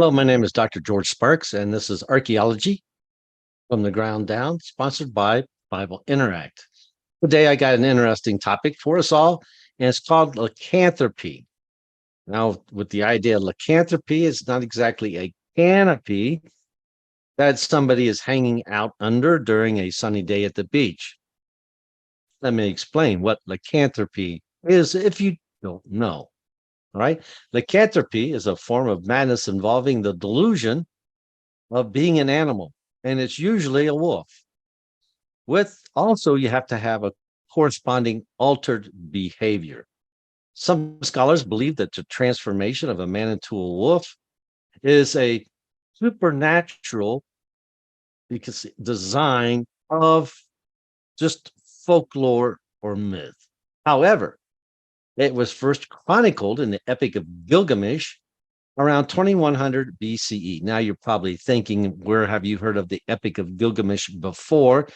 Hello, my name is Dr. George Sparks, and this is Archaeology from the Ground Down, sponsored by Bible Interact. Today, I got an interesting topic for us all, and it's called lycanthropy. Now, with the idea of lycanthropy, it's not exactly a canopy that somebody is hanging out under during a sunny day at the beach. Let me explain what lycanthropy is if you don't know. All right. Lycanthropy is a form of madness involving the delusion of being an animal, and it's usually a wolf. With also, you have to have a corresponding altered behavior. Some scholars believe that the transformation of a man into a wolf is a supernatural because design of just folklore or myth. However, it was first chronicled in the Epic of Gilgamesh around 2100 BCE. Now you're probably thinking, where have you heard of the Epic of Gilgamesh before?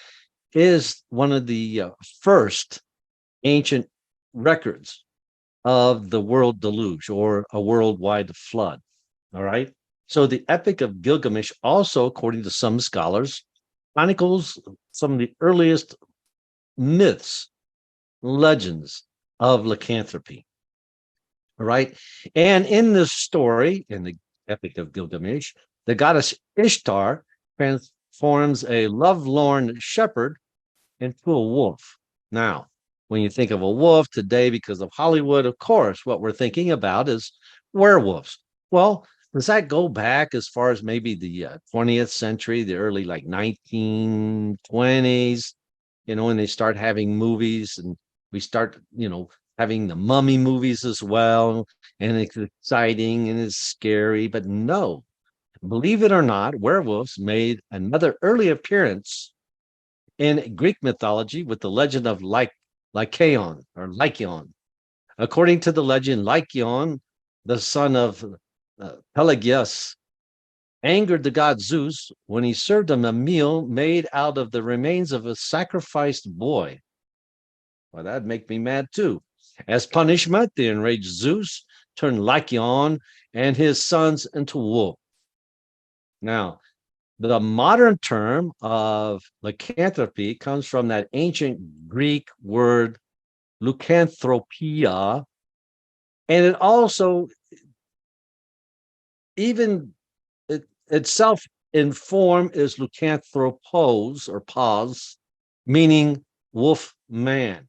It is one of the first ancient records of the world deluge or a worldwide flood. All right. So the Epic of Gilgamesh also, according to some scholars, chronicles some of the earliest myths, legends of lycanthropy. All right. And in this story, in the Epic of Gilgamesh, the goddess Ishtar transforms a lovelorn shepherd into a wolf. Now, when you think of a wolf today, because of Hollywood, of course, what we're thinking about is werewolves. Well, does that go back as far as maybe the 20th century, the early like 1920s, when they start having movies and we start, having the mummy movies as well, and it's exciting and it's scary. But no, believe it or not, werewolves made another early appearance in Greek mythology with the legend of Lycaon or Lycaon. According to the legend, Lycaon, the son of Pelagius, angered the god Zeus when he served him a meal made out of the remains of a sacrificed boy. Well, that'd make me mad too. As punishment, the enraged Zeus turned Lycaon and his sons into wolves. Now, the modern term of lycanthropy comes from that ancient Greek word lycanthropia, and it also even itself in form is lycanthropos or pos, meaning wolf man.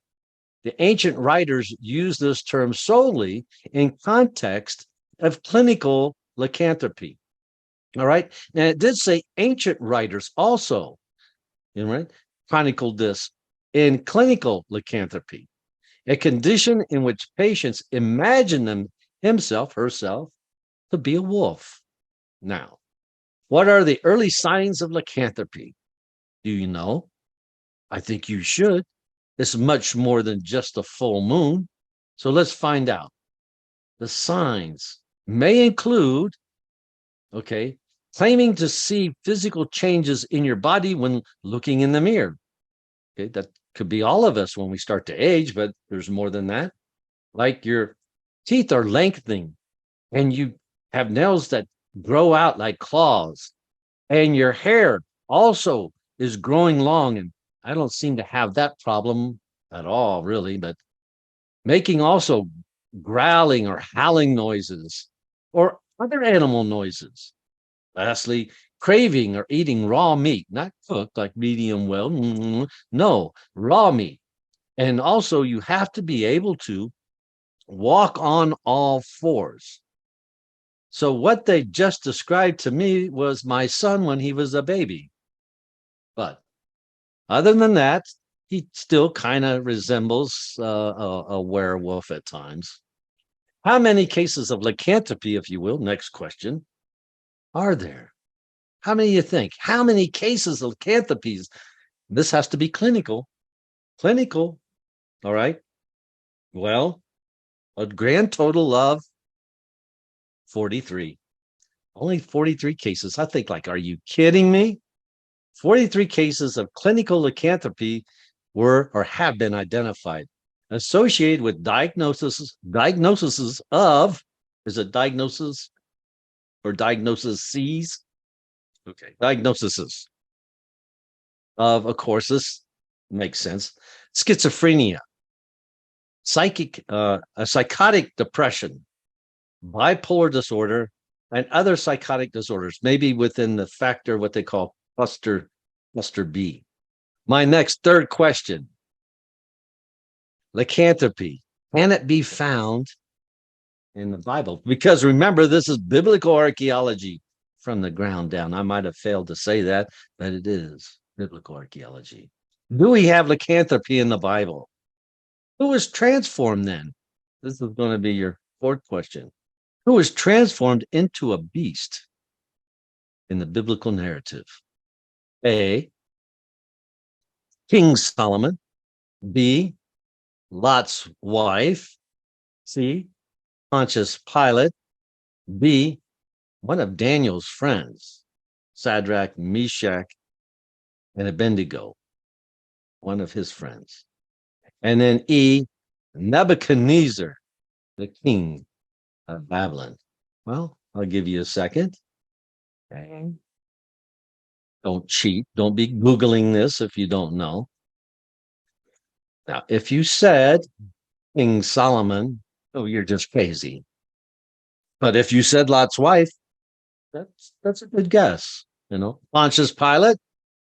The ancient writers use this term solely in context of clinical lycanthropy. All right. Now, it did say ancient writers also, right, chronicled this in clinical lycanthropy, a condition in which patients imagine herself, to be a wolf. Now, what are the early signs of lycanthropy? Do you know? I think you should. It's much more than just a full moon. So let's find out. The signs may include, claiming to see physical changes in your body when looking in the mirror. Okay, that could be all of us when we start to age, but there's more than that. Like your teeth are lengthening and you have nails that grow out like claws, and your hair also is growing long. And I don't seem to have that problem at all, really, but making also growling or howling noises or other animal noises. Lastly, craving or eating raw meat, not cooked like medium well. No, raw meat. And also, you have to be able to walk on all fours. So, what they just described to me was my son when he was a baby. But other than that, he still kind of resembles a werewolf at times. How many cases of lycanthropy, if you will, next question, are there? How many you think? How many cases of lycanthropies? This has to be clinical. Clinical, all right? Well, a grand total of 43. Only 43 cases. I think, are you kidding me? 43 cases of clinical lycanthropy were or have been identified, associated with diagnoses of, is it diagnosis? or diagnoses. Okay, diagnoses of course, this makes sense. Schizophrenia, a psychotic depression, bipolar disorder, and other psychotic disorders, maybe within the factor what they call cluster B. My next third question: lycanthropy. Can it be found in the Bible? Because remember, this is biblical archaeology from the ground down. I might have failed to say that, but it is biblical archaeology. Do we have lycanthropy in the Bible? Who was transformed then? This is going to be your fourth question. Who was transformed into a beast in the biblical narrative? A, King Solomon. B, Lot's wife. C, Pontius Pilate. B, one of Daniel's friends, Shadrach, Meshach, and Abednego, one of his friends. And then E, Nebuchadnezzar, the king of Babylon. Well, I'll give you a second. Okay. Don't cheat. Don't be Googling this if you don't know. Now, if you said King Solomon, oh, you're just crazy. But if you said Lot's wife, that's a good guess. You know, Pontius Pilate,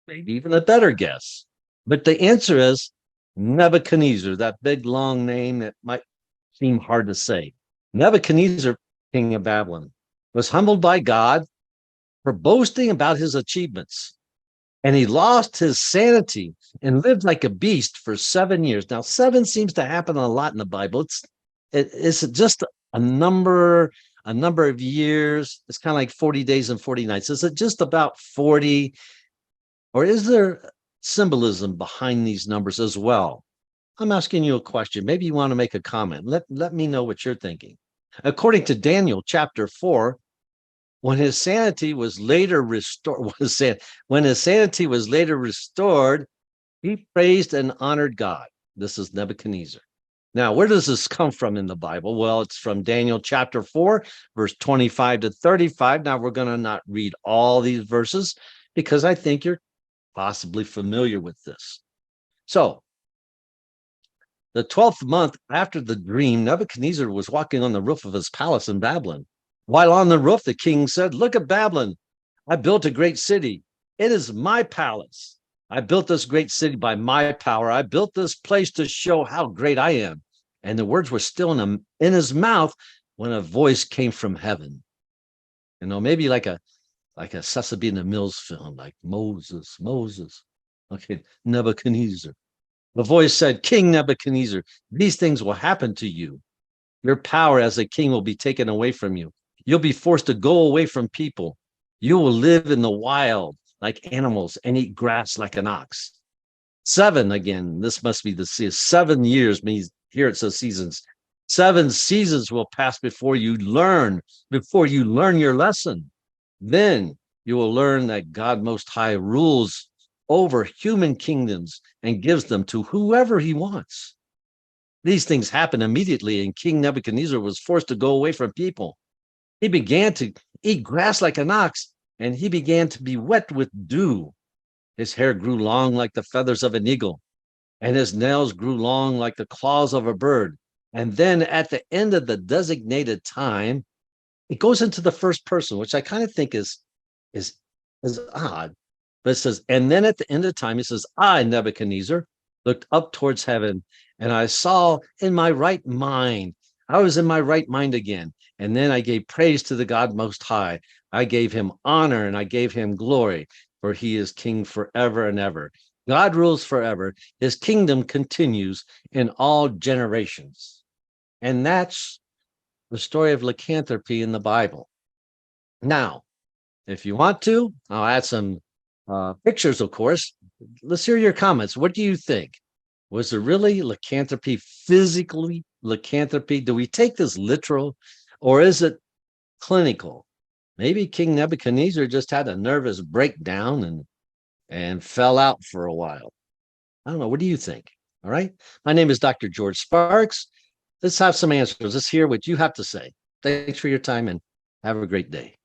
maybe even a better guess. But the answer is Nebuchadnezzar, that big long name that might seem hard to say. Nebuchadnezzar, king of Babylon, was humbled by God for boasting about his achievements. And he lost his sanity and lived like a beast for 7 years. Now, 7 seems to happen a lot in the Bible. It's just a number of years. It's kind of like 40 days and 40 nights. Is it just about 40? Or is there symbolism behind these numbers as well? I'm asking you a question. Maybe you want to make a comment. Let me know what you're thinking. According to Daniel chapter 4, when his sanity was later restored, he praised and honored God. This is Nebuchadnezzar. Now, where does this come from in the Bible? Well, it's from Daniel chapter 4, verse 25 to 35. Now, we're going to not read all these verses because I think you're possibly familiar with this. So, the 12th month after the dream, Nebuchadnezzar was walking on the roof of his palace in Babylon. While on the roof, the king said, "Look at Babylon. I built a great city. It is my palace. I built this great city by my power. I built this place to show how great I am." And the words were still in his mouth when a voice came from heaven. You know, maybe like a Sesame Mills film, like Moses. Okay, Nebuchadnezzar. The voice said, "King Nebuchadnezzar, these things will happen to you. Your power as a king will be taken away from you. You'll be forced to go away from people. You will live in the wild like animals and eat grass like an ox." 7, again, this must be the 7 years means, here it says seasons. 7 seasons will pass before you learn your lesson. Then you will learn that God Most High rules over human kingdoms and gives them to whoever he wants. These things happened immediately, and King Nebuchadnezzar was forced to go away from people. He began to eat grass like an ox, and he began to be wet with dew. His hair grew long like the feathers of an eagle, and his nails grew long like the claws of a bird. And then at the end of the designated time, it goes into the first person, which I kind of think is odd. But it says, and then at the end of time, it says, "I, Nebuchadnezzar, looked up towards heaven, and I saw in my right mind." I was in my right mind again. And then I gave praise to the God Most High. I gave him honor and I gave him glory, for he is king forever and ever. God rules forever. His kingdom continues in all generations. And that's the story of lycanthropy in the Bible. Now, if you want to, I'll add some pictures, of course. Let's hear your comments. What do you think? Was there really lycanthropy, physically lycanthropy? Do we take this literal, or is it clinical? Maybe King Nebuchadnezzar just had a nervous breakdown and fell out for a while. I don't know. What do you think? All right. My name is Dr. George Sparks. Let's have some answers. Let's hear what you have to say. Thanks for your time and have a great day.